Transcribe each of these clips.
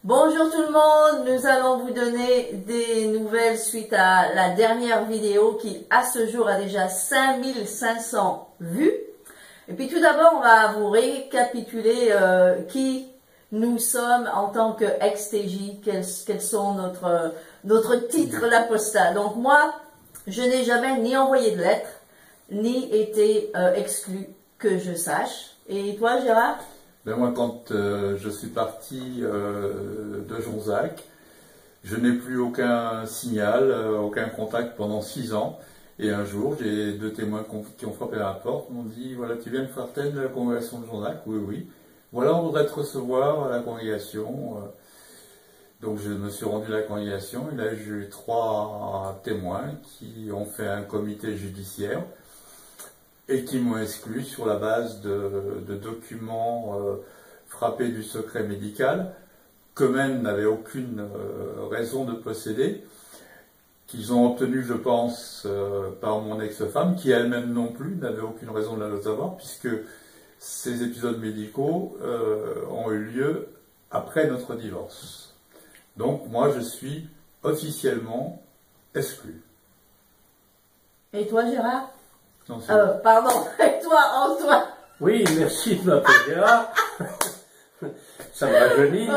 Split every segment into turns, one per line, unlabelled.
Bonjour tout le monde, nous allons vous donner des nouvelles suite à la dernière vidéo qui à ce jour a déjà 5500 vues. Et puis tout d'abord on va vous récapituler qui nous sommes en tant que XTJ, quels sont notre titre l'apostat. Donc moi, je n'ai jamais ni envoyé de lettres, ni été exclu que je sache. Et toi Gérard?
Ben moi, quand je suis parti de Jonzac, je n'ai plus aucun signal, aucun contact pendant 6 ans. Et un jour, j'ai deux témoins qui ont frappé à la porte, m'ont dit, voilà, tu viens de faire tête de la congrégation de Jonzac? Oui, oui. Voilà, on voudrait te recevoir à la congrégation. Donc je me suis rendu à la congrégation, et là j'ai eu 3 témoins qui ont fait un comité judiciaire et qui m'ont exclu sur la base de documents frappés du secret médical qu'eux-mêmes n'avaient aucune raison de posséder, qu'ils ont obtenu, je pense, par mon ex-femme, qui elle-même non plus n'avait aucune raison de les avoir, puisque ces épisodes médicaux ont eu lieu après notre divorce. Donc moi je suis officiellement exclu.
Et toi Gérard?
Non,
pardon, et toi Antoine?
Oui, merci de m'appeler Gérard. Ça me rajeunit.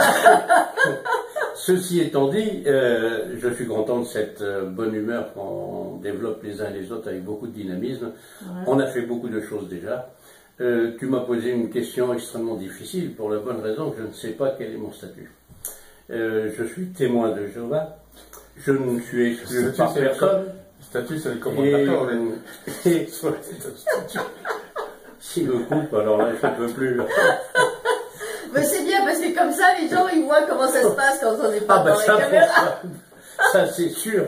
Ceci étant dit, je suis content de cette bonne humeur qu'on développe les uns les autres avec beaucoup de dynamisme. Ouais. On a fait beaucoup de choses déjà. Tu m'as posé une question extrêmement difficile pour la bonne raison que je ne sais pas quel est mon statut. Je suis témoin de Jéhovah. Je ne suis exclu par personne.
Statut, c'est le commentateur.
S'il me coupe, alors là, je ne peux plus.
Mais c'est bien, parce que comme ça, les gens, ils voient comment ça se passe quand on n'est pas dans les caméras.
Ça, c'est sûr.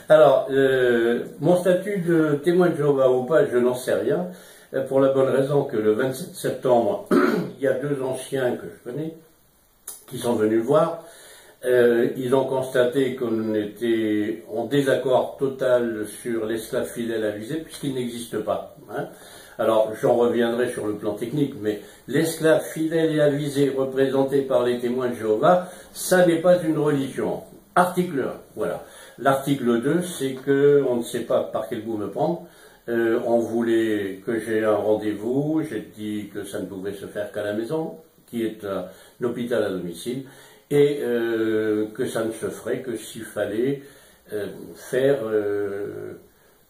Alors, mon statut de témoin de Jéhovah ou pas, je n'en sais rien. Pour la bonne raison que le 27 septembre, il y a 2 anciens que je connais qui sont venus voir. Ils ont constaté qu'on était en désaccord total sur l'esclave fidèle avisé, puisqu'il n'existe pas. Hein. Alors, j'en reviendrai sur le plan technique, mais l'esclave fidèle et avisé représenté par les témoins de Jéhovah, ça n'est pas une religion. Article 1, voilà. L'article 2, c'est que on ne sait pas par quel bout me prendre. On voulait que j'ai un rendez-vous, j'ai dit que ça ne pouvait se faire qu'à la maison, qui est un hôpital à domicile, et que ça ne se ferait que s'il fallait faire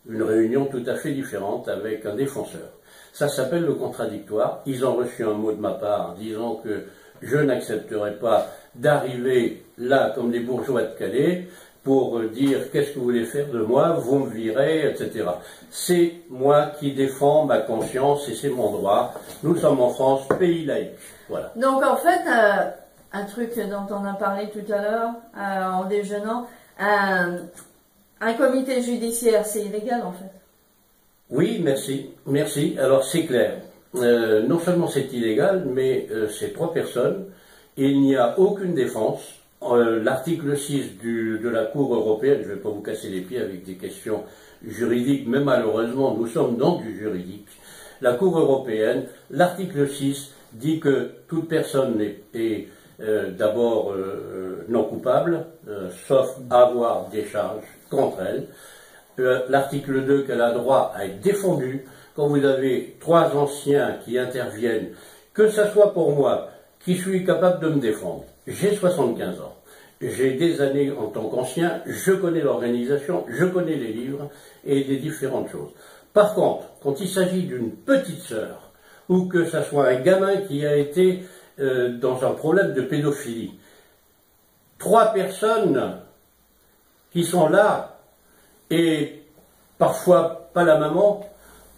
une réunion tout à fait différente avec un défenseur. Ça s'appelle le contradictoire. Ils ont reçu un mot de ma part disant que je n'accepterai pas d'arriver là comme des bourgeois de Calais pour dire qu'est-ce que vous voulez faire de moi, vous me virez, etc. C'est moi qui défends ma conscience et c'est mon droit. Nous sommes en France, pays laïque. Voilà.
Donc en fait, un truc dont on a parlé tout à l'heure en déjeunant, un comité judiciaire, c'est illégal en fait?
Oui, merci. Merci. Alors c'est clair. Non seulement c'est illégal, mais c'est 3 personnes. Il n'y a aucune défense. L'article 6 de la Cour européenne, je ne vais pas vous casser les pieds avec des questions juridiques, mais malheureusement nous sommes dans du juridique. La Cour européenne, l'article 6 dit que toute personne est d'abord non coupable, sauf avoir des charges contre elle. L'article 2 qu'elle a droit à être défendue. Quand vous avez 3 anciens qui interviennent, que ce soit pour moi, qui suis capable de me défendre. J'ai 75 ans. J'ai des années en tant qu'ancien, je connais l'organisation, je connais les livres et les différentes choses. Par contre, quand il s'agit d'une petite sœur, ou que ce soit un gamin qui a été dans un problème de pédophilie, 3 personnes qui sont là, et parfois pas la maman,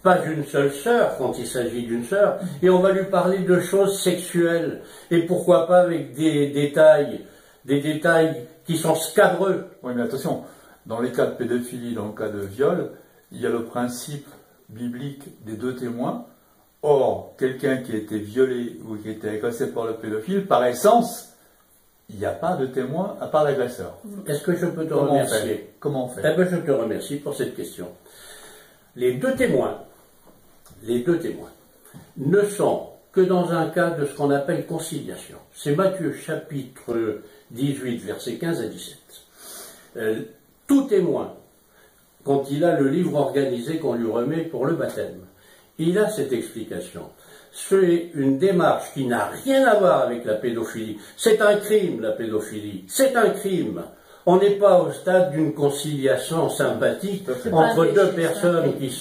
pas une seule sœur quand il s'agit d'une sœur, et on va lui parler de choses sexuelles, et pourquoi pas avec des détails qui sont scabreux.
Oui, mais attention, dans les cas de pédophilie, dans le cas de viol, il y a le principe biblique des 2 témoins. Or, quelqu'un qui a été violé ou qui a été agressé par le pédophile, par essence, il n'y a pas de témoin à part l'agresseur.
Est-ce que je peux te remercier?
Comment on fait?
Eh bien, je te remercie pour cette question. Les deux témoins ne sont que dans un cas de ce qu'on appelle conciliation. C'est Matthieu chapitre 18, versets 15 à 17. Tout témoin, quand il a le livre organisé qu'on lui remet pour le baptême, il a cette explication. C'est une démarche qui n'a rien à voir avec la pédophilie. C'est un crime, la pédophilie. C'est un crime. On n'est pas au stade d'une conciliation sympathique entre deux personnes qui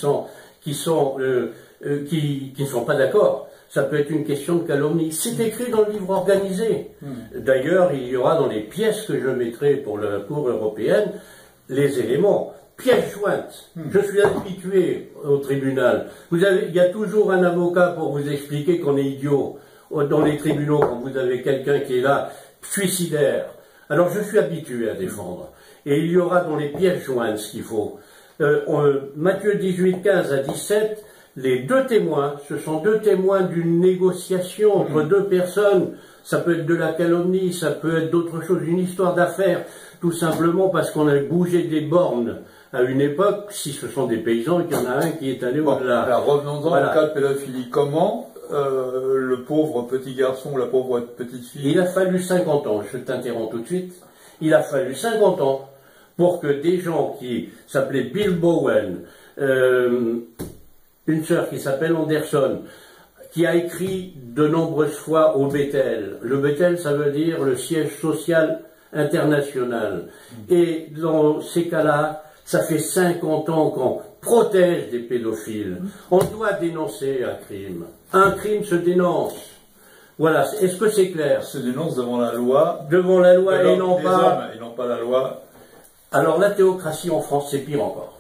ne sont pas d'accord. Ça peut être une question de calomnie. C'est écrit dans le livre organisé. D'ailleurs, il y aura dans les pièces que je mettrai pour la Cour européenne les éléments. Pièces jointes. Je suis habitué au tribunal. Il y a toujours un avocat pour vous expliquer qu'on est idiot dans les tribunaux quand vous avez quelqu'un qui est là, suicidaire. Alors je suis habitué à défendre. Et il y aura dans les pièces jointes ce qu'il faut. Matthieu 18, 15 à 17, les deux témoins, ce sont deux témoins d'une négociation entre deux personnes. Ça peut être de la calomnie, ça peut être d'autres choses, une histoire d'affaires, tout simplement parce qu'on a bougé des bornes à une époque, si ce sont des paysans, qu'il y en a un qui est allé au-delà.
Alors revenons-en au cas de pédophilie. Comment le pauvre petit garçon ou la pauvre petite fille...
Il a fallu 50 ans, je t'interromps tout de suite, il a fallu 50 ans pour que des gens qui s'appelaient Bill Bowen, une sœur qui s'appelle Anderson, qui a écrit de nombreuses fois au Bethel. Le Bethel, ça veut dire le siège social international. Et dans ces cas-là, ça fait 50 ans qu'on protège des pédophiles. On doit dénoncer un crime. Un crime se dénonce. Voilà. Est-ce que c'est clair?
Se dénonce devant la loi.
Devant la loi et non pas...
hommes, et non pas la loi.
Alors la théocratie en France, c'est pire encore.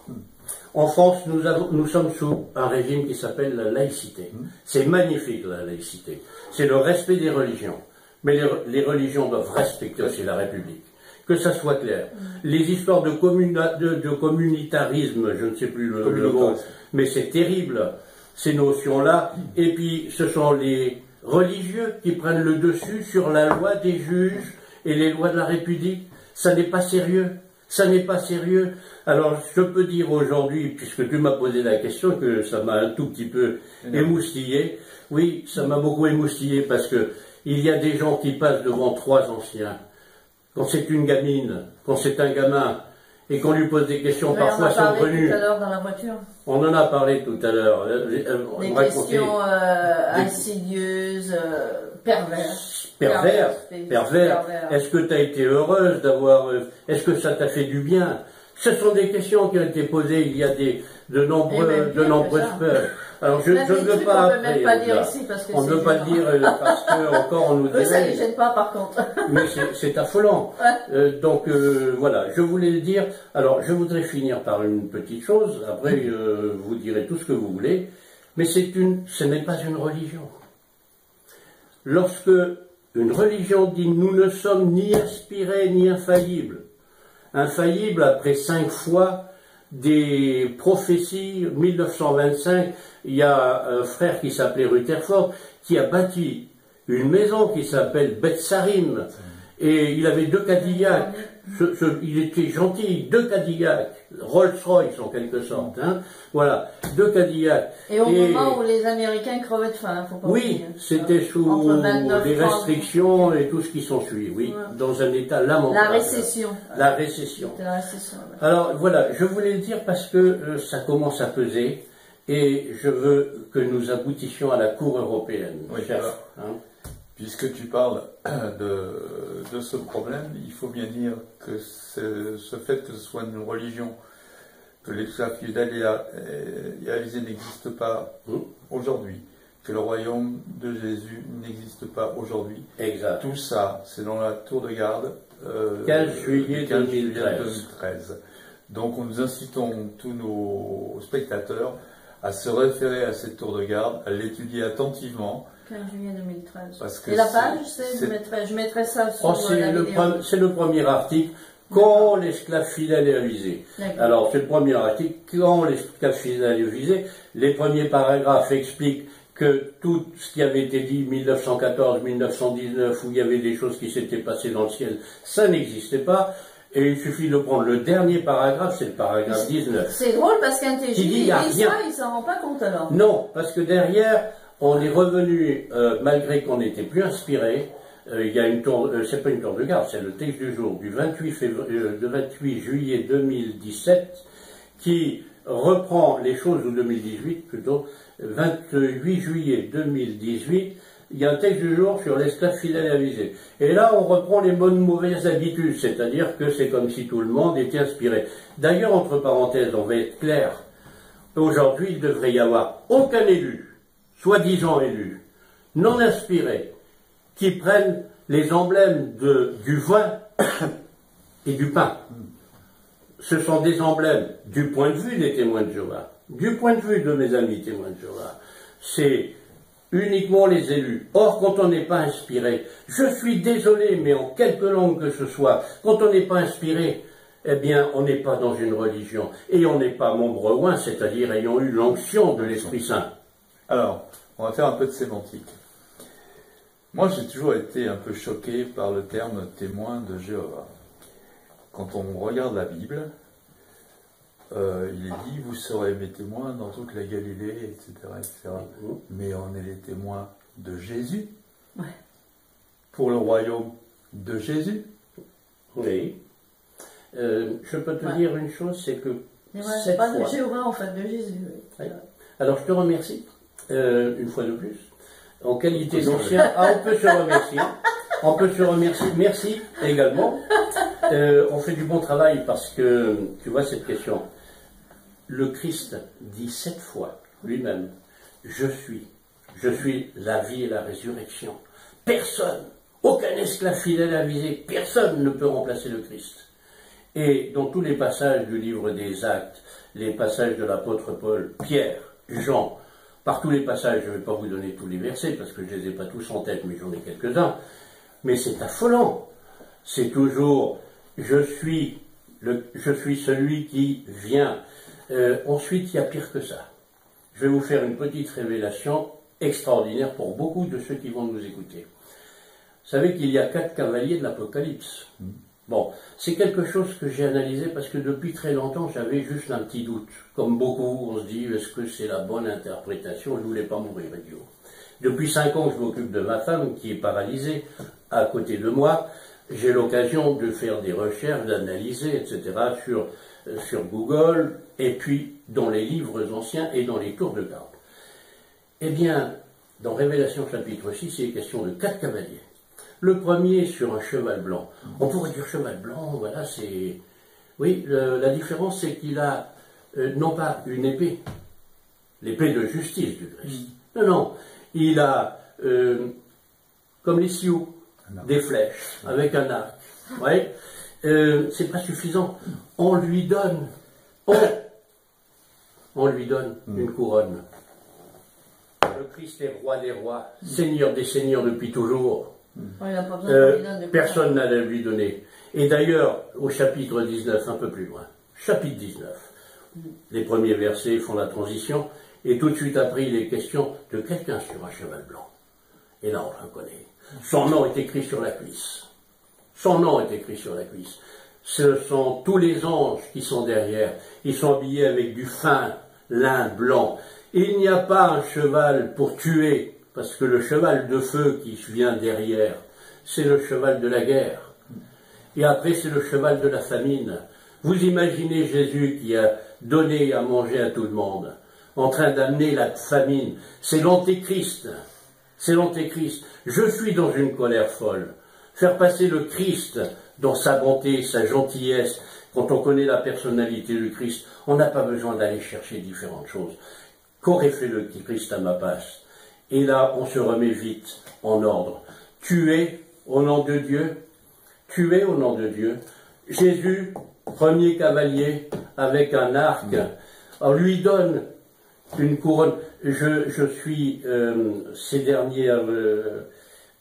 En France, nous sommes sous un régime qui s'appelle la laïcité. C'est magnifique, la laïcité. C'est le respect des religions. Mais les religions doivent respecter aussi la République. Que ça soit clair. Les histoires de communitarisme, je ne sais plus le mot, mais c'est terrible, ces notions-là. Et puis, ce sont les religieux qui prennent le dessus sur la loi des juges et les lois de la République. Ça n'est pas sérieux. Ça n'est pas sérieux. Alors, je peux dire aujourd'hui, puisque tu m'as posé la question, que ça m'a un tout petit peu émoustillé. Oui, ça m'a beaucoup émoustillé parce que il y a des gens qui passent devant trois anciens. Quand c'est une gamine, quand c'est un gamin, et qu'on lui pose des questions parfois saugrenues.
On en a parlé tout à l'heure dans la voiture.
On en a parlé tout à l'heure.
Des questions insidieuses, perverses.
Pervers. Est-ce que tu as été heureuse d'avoir... Est-ce que ça t'a fait du bien? Ce sont des questions qui ont été posées il y a de nombreuses peurs. Alors je ne veux pas...
On ne peut même pas dire ici parce que
on ne veut pas le dire parce que encore on nous dirait...
ça ne les gêne pas par contre.
Mais c'est affolant. Ouais. Donc voilà, je voulais le dire. Alors je voudrais finir par une petite chose. Après vous direz tout ce que vous voulez. Mais ce n'est pas une religion. Lorsque une religion dit nous ne sommes ni inspirés ni infaillibles. Infaillibles après 5 fois des prophéties, 1925, il y a un frère qui s'appelait Rutherford qui a bâti une maison qui s'appelle Betsarim et il avait 2 Cadillacs. Il était gentil, 2 Cadillacs, Rolls-Royce en quelque sorte, hein. Voilà, 2 Cadillacs.
Et au moment où les Américains crevaient de faim, hein, faut pas
oui, c'était sous des restrictions et tout ce qui s'ensuit, oui, ouais. Dans un état lamentable.
La récession.
La récession.
La récession. Ouais.
Alors voilà, je voulais le dire parce que ça commence à peser et je veux que nous aboutissions à la Cour européenne.
Oui, hein. Puisque tu parles de ce problème, il faut bien dire que ce fait que ce soit une religion, que l'esclave idéalisé n'existe pas aujourd'hui, que le royaume de Jésus n'existe pas aujourd'hui.
Exact.
Tout ça, c'est dans la tour de garde
15 juillet 2013.
Donc nous incitons tous nos spectateurs à se référer à cette tour de garde, à l'étudier attentivement.
15 juillet 2013.
Parce que
et la page, je mettrai ça sur la vidéo.
C'est le premier article, quand l'esclave fidèle est avisé. Alors, c'est le premier article, quand l'esclave fidèle est avisé. Les premiers paragraphes expliquent que tout ce qui avait été dit 1914, 1919, où il y avait des choses qui s'étaient passées dans le ciel, ça n'existait pas. Et il suffit de prendre le dernier paragraphe, c'est le paragraphe 19.
C'est drôle parce qu'un TJ, il s'en rend pas compte alors.
Non, parce que derrière, on est revenu, malgré qu'on n'était plus inspiré, il y a une tour, c'est pas une tour de garde, c'est le texte du jour du 28 juillet 2017 qui reprend les choses, ou 2018 plutôt, 28 juillet 2018, il y a un texte du jour sur l'esclave fidèle et avisé. Et là, on reprend les bonnes mauvaises habitudes, c'est-à-dire que c'est comme si tout le monde était inspiré. D'ailleurs, entre parenthèses, on va être clair, aujourd'hui, il ne devrait y avoir aucun élu, soi-disant élu, non inspiré, qui prennent les emblèmes du vin et du pain. Ce sont des emblèmes du point de vue des témoins de Jéhovah, du point de vue de mes amis témoins de Jéhovah. C'est uniquement les élus. Or, quand on n'est pas inspiré, je suis désolé, mais en quelque langue que ce soit, quand on n'est pas inspiré, eh bien, on n'est pas dans une religion. Et on n'est pas membre oint, c'est-à-dire ayant eu l'onction de l'Esprit Saint.
Alors, on va faire un peu de sémantique. Moi, j'ai toujours été un peu choqué par le terme témoin de Jéhovah. Quand on regarde la Bible, il est dit, vous serez mes témoins dans toute la Galilée, etc. etc. Mais on est les témoins de Jésus, pour le royaume de Jésus.
Oui. Je peux te dire une chose, c'est que
c'est pas de Jéhovah, en fait, de Jésus.
Oui. Alors, je te remercie, une fois de plus. En qualité d'ancien, on peut se remercier. On peut se remercier. Merci également. On fait du bon travail parce que, tu vois, cette question. Le Christ dit 7 fois lui-même, je suis la vie et la résurrection. Personne, aucun esclave fidèle avisé, personne ne peut remplacer le Christ. Et dans tous les passages du livre des Actes, les passages de l'apôtre Paul, Pierre, Jean, par tous les passages, je ne vais pas vous donner tous les versets parce que je ne les ai pas tous en tête, mais j'en ai quelques-uns. Mais c'est affolant. C'est toujours je suis celui qui vient. Ensuite, il y a pire que ça. Je vais vous faire une petite révélation extraordinaire pour beaucoup de ceux qui vont nous écouter. Vous savez qu'il y a 4 cavaliers de l'Apocalypse. Bon, c'est quelque chose que j'ai analysé parce que depuis très longtemps, j'avais juste un petit doute. Comme beaucoup, on se dit, est-ce que c'est la bonne interprétation? Je ne voulais pas mourir idiot. Depuis 5 ans, je m'occupe de ma femme qui est paralysée à côté de moi. J'ai l'occasion de faire des recherches, d'analyser, etc. sur Google, et puis dans les livres anciens et dans les tours de cartes. Eh bien, dans Révélation chapitre 6, il est question de 4 cavaliers. Le premier sur un cheval blanc. On pourrait dire cheval blanc, voilà, c'est... Oui, la différence, c'est qu'il a non pas une épée, l'épée de justice du Christ. Non, non, il a, comme les Sioux, des flèches, avec un arc. Ouais. C'est pas suffisant. On lui donne une couronne. Le Christ est roi des rois, seigneur des seigneurs depuis toujours. Personne n'a à lui donner. Et d'ailleurs, au chapitre 19, un peu plus loin, chapitre 19, les premiers versets font la transition, et tout de suite après, il est question de quelqu'un sur un cheval blanc. Et là, on le reconnaît. Son nom est écrit sur la cuisse. Son nom est écrit sur la cuisse. Ce sont tous les anges qui sont derrière. Ils sont habillés avec du fin lin blanc. Il n'y a pas un cheval pour tuer, parce que le cheval de feu qui vient derrière, c'est le cheval de la guerre. Et après, c'est le cheval de la famine. Vous imaginez Jésus qui a donné à manger à tout le monde, en train d'amener la famine. C'est l'antéchrist. C'est l'antéchrist. Je suis dans une colère folle. Faire passer le Christ dans sa bonté, sa gentillesse, quand on connaît la personnalité du Christ, on n'a pas besoin d'aller chercher différentes choses. Qu'aurait fait le Christ à ma place? Et là, on se remet vite en ordre. Tuer au nom de Dieu, tuer au nom de Dieu. Jésus, premier cavalier, avec un arc, on lui donne une couronne. Je suis, ces dernières,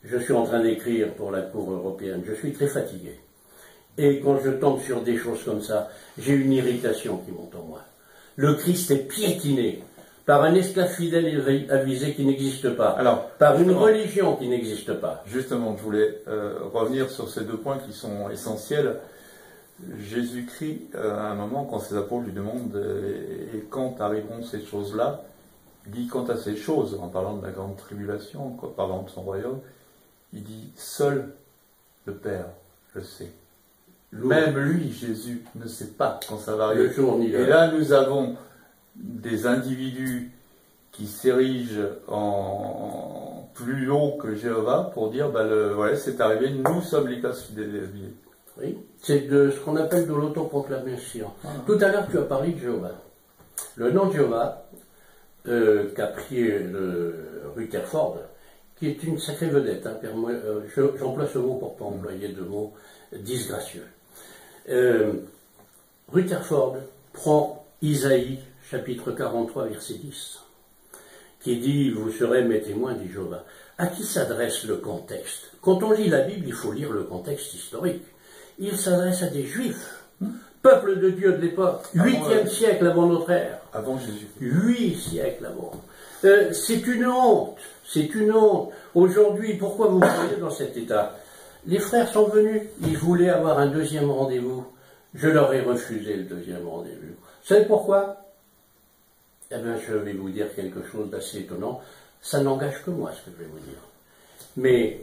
je suis en train d'écrire pour la Cour européenne, je suis très fatigué. Et quand je tombe sur des choses comme ça, j'ai une irritation qui monte en moi. Le Christ est piétiné par un esclave fidèle et avisé qui n'existe pas,
alors,
par une religion qui n'existe pas.
Justement, je voulais revenir sur ces 2 points qui sont essentiels. Jésus-Christ, à un moment, quand ses apôtres lui demandent et quand arriveront ces choses-là, il dit quant à ces choses, en parlant de la grande tribulation, en parlant de son royaume, il dit seul le Père le sait. Même lui, Jésus, ne sait pas quand ça va arriver.
Le jour ni l'heure.
Et là, nous avons des individus qui s'érigent en plus haut que Jéhovah pour dire, ouais, c'est arrivé, nous sommes les classes fidèles.
Oui, c'est de ce qu'on appelle de l'autoproclamation. Tout à l'heure, tu as parlé de Jéhovah. Le nom de Jéhovah, qu'a pris Rutherford, qui est une sacrée vedette. Hein, j'emploie ce mot pour ne pas employer de mots disgracieux. Rutherford prend Isaïe, chapitre 43, verset 10, qui dit « Vous serez mes témoins, dit Jéhovah ». À qui s'adresse le contexte? Quand on lit la Bible, il faut lire le contexte historique. Il s'adresse à des Juifs, peuple de Dieu de l'époque, 8e siècle avant notre ère.
Avant Jésus.
8 siècles avant. C'est une honte, c'est une honte. Aujourd'hui, pourquoi vous vous voyez dans cet état? Les frères sont venus, ils voulaient avoir un deuxième rendez-vous. Je leur ai refusé le deuxième rendez-vous. Vous savez pourquoi? Eh bien, je vais vous dire quelque chose d'assez étonnant. Ça n'engage que moi, ce que je vais vous dire. Mais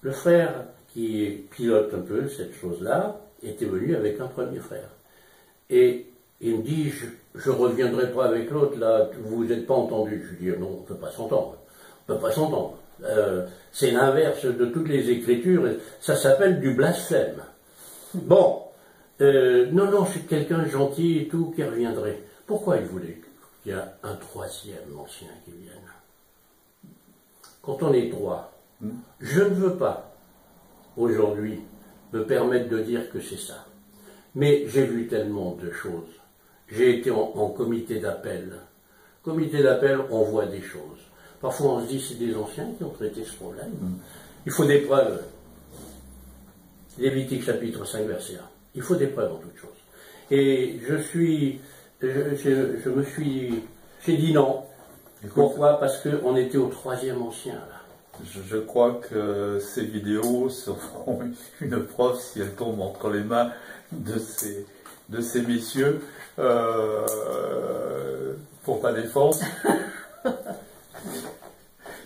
le frère qui pilote un peu cette chose-là était venu avec un premier frère. Et il me dit, je ne reviendrai pas avec l'autre, là, vous n'êtes pas entendu. Je lui dis, non, on ne peut pas s'entendre. On ne peut pas s'entendre. C'est l'inverse de toutes les Écritures. Ça s'appelle du blasphème. Bon, non, c'est quelqu'un de gentil et tout qui reviendrait. Pourquoi il voulait qu'il y ait un troisième ancien qui vienne? Quand on est trois, je ne veux pas, aujourd'hui, me permettre de dire que c'est ça. Mais j'ai vu tellement de choses. J'ai été en comité d'appel. Comité d'appel, on voit des choses. Parfois, on se dit, c'est des anciens qui ont traité ce problème. Il faut des preuves. Lévitique chapitre 5, verset 1. Il faut des preuves en toutes choses. Et j'ai dit non. Écoute, pourquoi? Parce qu'on était au troisième ancien, là.
Je crois que ces vidéos seront une preuve, si elles tombent entre les mains de ces messieurs, pour ta défense.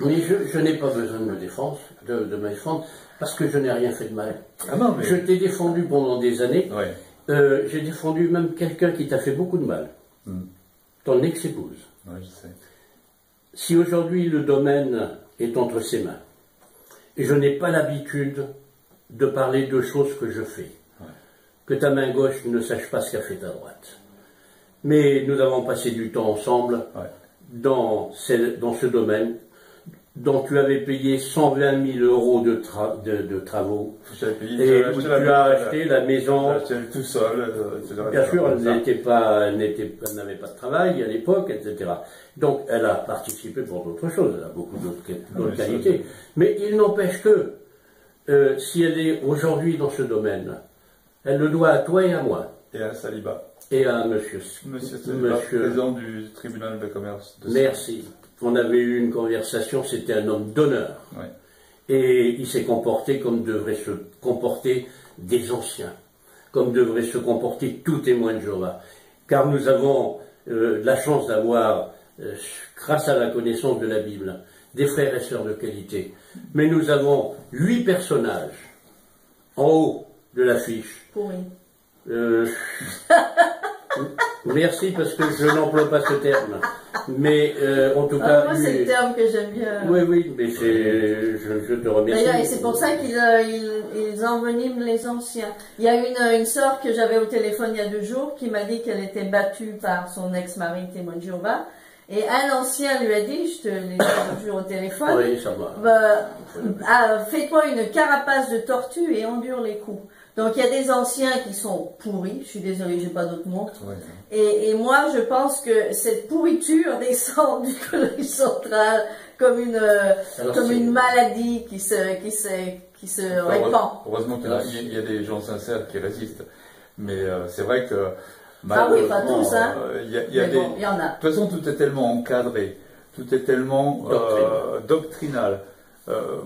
Mais je n'ai pas besoin de me défendre, de me défendre, parce que je n'ai rien fait de mal.
Ah non, mais...
Je t'ai défendu pendant des années.
Ouais.
J'ai défendu même quelqu'un qui t'a fait beaucoup de mal. Ton ex-épouse.
Oui, je sais.
Si aujourd'hui le domaine est entre ses mains, et je n'ai pas l'habitude de parler de choses que je fais, que ta main gauche ne sache pas ce qu'a fait ta droite. Mais nous avons passé du temps ensemble dans ce domaine dont tu avais payé 120 000 euros de travaux. Et où tu as acheté la maison.
J'ai acheté tout seul.
Bien sûr, elle n'avait pas de travail à l'époque, etc. Donc, elle a participé pour d'autres choses. Elle a beaucoup d'autres qualités. Mais il n'empêche que, si elle est aujourd'hui dans ce domaine, elle le doit à toi et à moi.
Et à Saliba.
Et à monsieur
Saliba, président du tribunal de commerce de
Merci. On avait eu une conversation, c'était un homme d'honneur.
Ouais.
Et il s'est comporté comme devraient se comporter des anciens, comme devraient se comporter tout témoin de Jéhovah. Car nous avons la chance d'avoir, grâce à la connaissance de la Bible, des frères et sœurs de qualité. Mais nous avons 8 personnages en haut de l'affiche.
Oui.
Merci parce que je n'emploie pas ce terme. Mais en tout cas...
moi, c'est le terme que j'aime bien.
Oui, mais je te remercie.
D'ailleurs, et c'est pour ça qu'ils enveniment les anciens. Il y a une sœur que j'avais au téléphone il y a 2 jours qui m'a dit qu'elle était battue par son ex-mari témoin de Jéhovah. Et un ancien lui a dit, je te l'ai dit l'autre jour au téléphone,
oui, ça va.
Fais-toi une carapace de tortue et endure les coups. Donc il y a des anciens qui sont pourris, je suis désolée, j'ai pas d'autre mot. Ouais. Et moi je pense que cette pourriture descend du Collège central comme une maladie qui se répand.
Heureusement qu'il y a des gens sincères qui résistent. Mais c'est vrai que
ah oui, pas tous, hein.
Il y en a. De toute façon, tout est tellement encadré, tout est tellement doctrinal.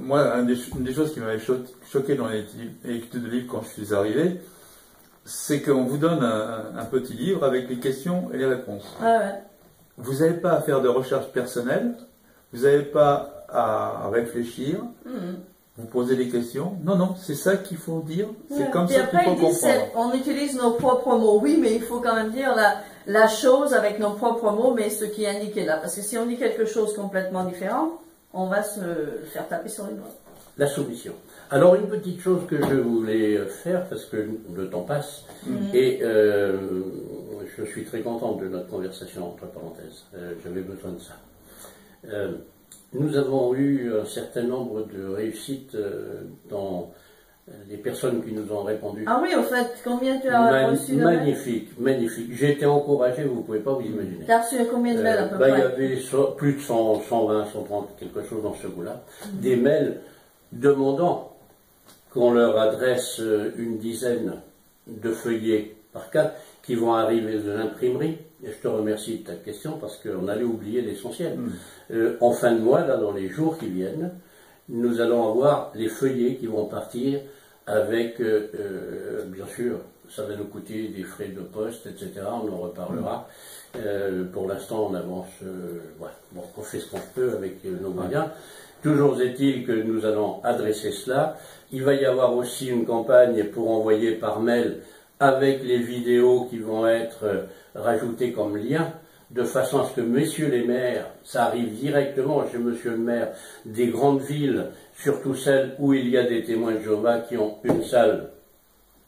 Moi, une des choses qui m'avait choqué dans les études de livres quand je suis arrivé, c'est qu'on vous donne un petit livre avec les questions et les réponses.
Ah ouais.
vous n'avez pas à faire de recherche personnelle, vous n'avez pas à réfléchir, vous posez des questions. Non, non, c'est ça qu'il faut dire, c'est comme ça qu'il faut comprendre.
On utilise nos propres mots, oui, mais il faut quand même dire la chose avec nos propres mots, mais ce qui est indiqué là. Parce que si on dit quelque chose complètement différent, on va se faire taper sur les doigts.
La soumission. Alors, une petite chose que je voulais faire, parce que le temps passe, et je suis très content de notre conversation, entre parenthèses. J'avais besoin de ça. Nous avons eu un certain nombre de réussites dans les personnes qui nous ont répondu.
Ah oui, au fait, combien tu as reçu de mails?
Magnifique, magnifique. J'ai été encouragé, vous ne pouvez pas vous imaginer.
Tu as reçu combien de mails à peu près?
Il y avait plus de 100, 120, 130, quelque chose dans ce goût-là. Des mails demandant qu'on leur adresse une dizaine de feuillets par cas qui vont arriver de l'imprimerie. Et je te remercie de ta question parce qu'on allait oublier l'essentiel. En fin de mois, là, dans les jours qui viennent, nous allons avoir les feuillets qui vont partir avec, bien sûr, ça va nous coûter des frais de poste, etc. On en reparlera. Pour l'instant, on avance, voilà. Bon, on fait ce qu'on peut avec nos moyens. Toujours est-il que nous allons adresser cela. Il va y avoir aussi une campagne pour envoyer par mail avec les vidéos qui vont être rajoutées comme lien, de façon à ce que messieurs les maires, ça arrive directement chez monsieur le maire des grandes villes, surtout celles où il y a des témoins de Jéhovah qui ont une salle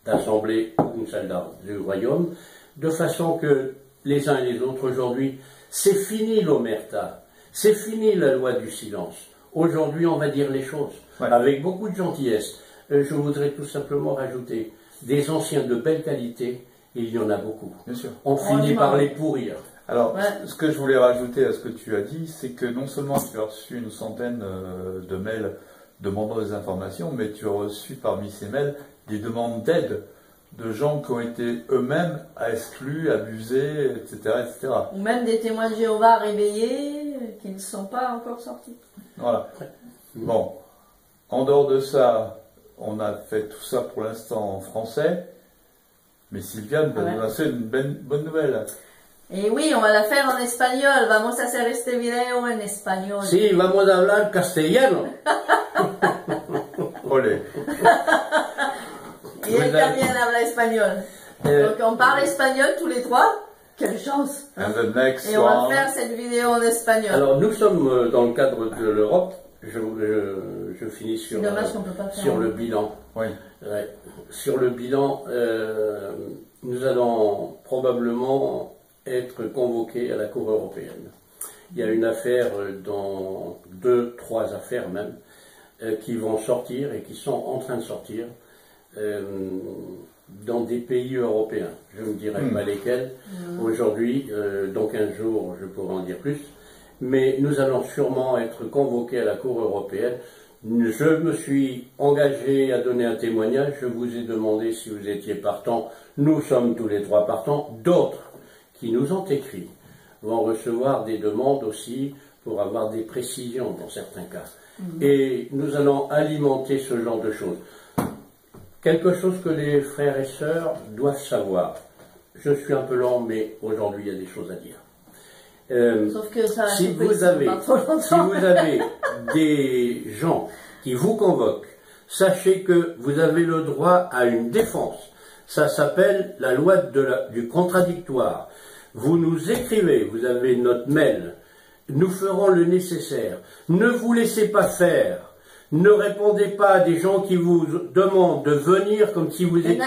d'assemblée, une salle du royaume, de façon que les uns et les autres aujourd'hui, c'est fini l'omerta, c'est fini la loi du silence. Aujourd'hui, on va dire les choses, avec beaucoup de gentillesse. Je voudrais tout simplement rajouter des anciens de belle qualité, il y en a beaucoup.
Bien sûr.
On finit par les pourrir.
Alors, ce que je voulais rajouter à ce que tu as dit, c'est que non seulement tu as reçu une centaine de mails demandant des informations, mais tu as reçu parmi ces mails des demandes d'aide de gens qui ont été eux-mêmes exclus, abusés, etc., etc.
Ou même des témoins de Jéhovah réveillés qui ne sont pas encore sortis.
Voilà. Bon, en dehors de ça, on a fait tout ça pour l'instant en français, mais Sylviane va nous lancer une bonne nouvelle.
Et oui, on va la faire en espagnol. Vamos a hacer este video en español.
Sí, vamos a hablar castellano.
Olé.
Y él también habla espagnol. Donc on parle espagnol tous les trois. Quelle chance.
And the next
Et on va faire cette vidéo en espagnol.
Alors nous sommes dans le cadre de l'Europe. Je finis sur, sur le bilan.
Oui.
Ouais. Sur le bilan, nous allons probablement être convoqués à la Cour européenne. Il y a une affaire, dans 2-3 affaires même, qui vont sortir et qui sont en train de sortir dans des pays européens. Je ne dirai pas lesquels aujourd'hui, donc un jour je pourrai en dire plus, mais nous allons sûrement être convoqués à la Cour européenne. Je me suis engagé à donner un témoignage, je vous ai demandé si vous étiez partant, nous sommes tous les trois partants, d'autres qui nous ont écrit vont recevoir des demandes aussi pour avoir des précisions dans certains cas. Et nous allons alimenter ce genre de choses. Quelque chose que les frères et sœurs doivent savoir. Je suis un peu lent, mais aujourd'hui il y a des choses à dire.
Sauf que ça
si vous avez des gens qui vous convoquent, sachez que vous avez le droit à une défense. Ça s'appelle la loi du contradictoire. Vous nous écrivez, vous avez notre mail, nous ferons le nécessaire. Ne vous laissez pas faire. Ne répondez pas à des gens qui vous demandent de venir comme si vous étiez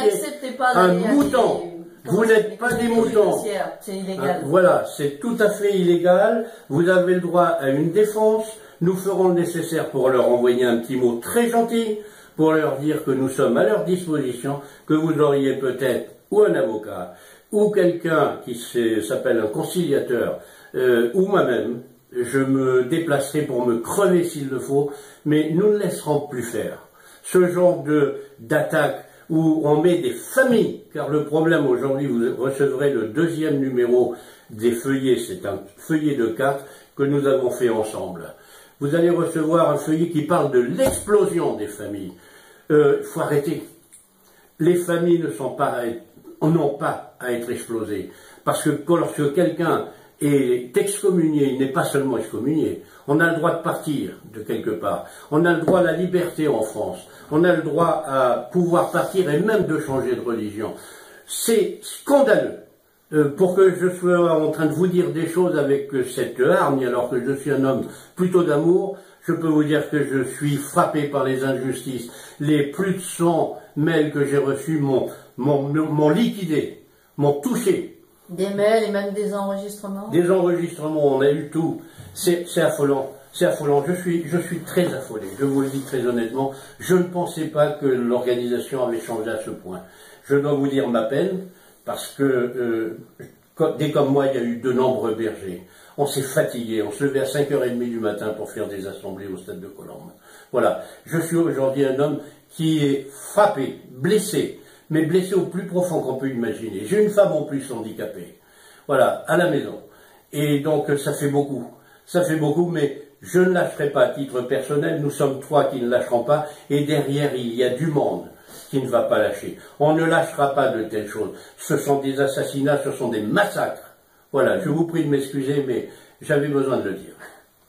un mouton. Vous n'êtes pas des moutons.
C'est illégal.
Voilà, c'est tout à fait illégal. Vous avez le droit à une défense. Nous ferons le nécessaire pour leur envoyer un petit mot très gentil, pour leur dire que nous sommes à leur disposition, que vous auriez peut-être ou un avocat, ou quelqu'un qui s'appelle un conciliateur, ou moi-même. Je me déplacerai pour me crever s'il le faut, mais nous ne laisserons plus faire. Ce genre d'attaque où on met des familles, car le problème aujourd'hui, vous recevrez le 2e numéro des feuillets, c'est un feuillet de 4 que nous avons fait ensemble. Vous allez recevoir un feuillet qui parle de l'explosion des familles. Il faut arrêter. Les familles n'ont pas à être explosées. Parce que lorsque quelqu'un est excommunié, il n'est pas seulement excommunié. On a le droit de partir de quelque part. On a le droit à la liberté en France. On a le droit à pouvoir partir et même de changer de religion. C'est scandaleux. Pour que je sois en train de vous dire des choses avec cette hargne, alors que je suis un homme plutôt d'amour, je peux vous dire que je suis frappé par les injustices. Les plus de 100 mails que j'ai reçus m'ont liquidé, m'ont touché.
Des mails et même des enregistrements?
Des enregistrements, on a eu tout. C'est affolant. C'est affolant. Je suis très affolé. Je vous le dis très honnêtement. Je ne pensais pas que l'organisation avait changé à ce point. Je dois vous dire ma peine, parce que dès comme moi, il y a eu de nombreux bergers. On s'est fatigué. On se levait à 5h30 du matin pour faire des assemblées au stade de Colombes. Voilà. Je suis aujourd'hui un homme qui est frappé, blessé, mais blessé au plus profond qu'on peut imaginer. J'ai une femme en plus handicapée. Voilà, à la maison. Et donc, ça fait beaucoup. Ça fait beaucoup, mais je ne lâcherai pas à titre personnel. Nous sommes 3 qui ne lâcheront pas. Et derrière, il y a du monde qui ne va pas lâcher. On ne lâchera pas de telles choses. Ce sont des assassinats, ce sont des massacres. Voilà, je vous prie de m'excuser, mais j'avais besoin de le dire.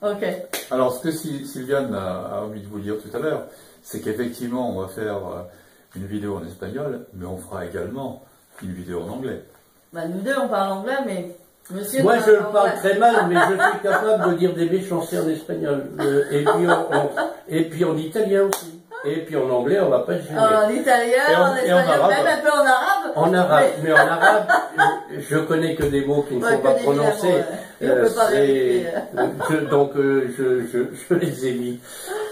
Ok.
Alors, ce que Sylviane a envie de vous dire tout à l'heure, c'est qu'effectivement, on va faire une vidéo en espagnol, mais on fera également une vidéo en anglais.
Bah, nous deux, on parle anglais, mais monsieur...
Moi, je le parle très mal, mais je suis capable de dire des méchancetés en espagnol. Et puis en italien aussi. Et puis en anglais, on va pas le gêner.
En italien, en espagnol, même un peu en arabe.
En arabe, mais en arabe, je connais que des mots qui ne sont pas prononcés. Donc, je les évite.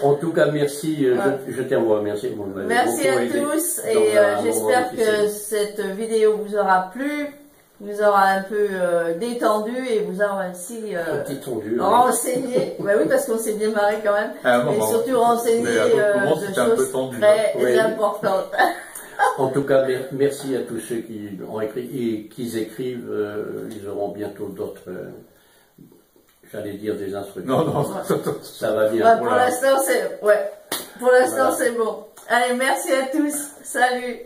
En tout cas, merci. Je tiens à vous remercier.
Merci à tous, et j'espère que cette vidéo vous aura plu, vous aura un peu détendu et vous aura aussi renseigné. Bah oui, parce qu'on s'est bien marré quand même. Et surtout renseigné de choses très importantes.
En tout cas, merci à tous ceux qui ont écrit et qui écrivent. Ils auront bientôt d'autres, j'allais dire des instructions.
Non,
ça va bien.
Pour l'instant, c'est bon. Allez, merci à tous. Salut.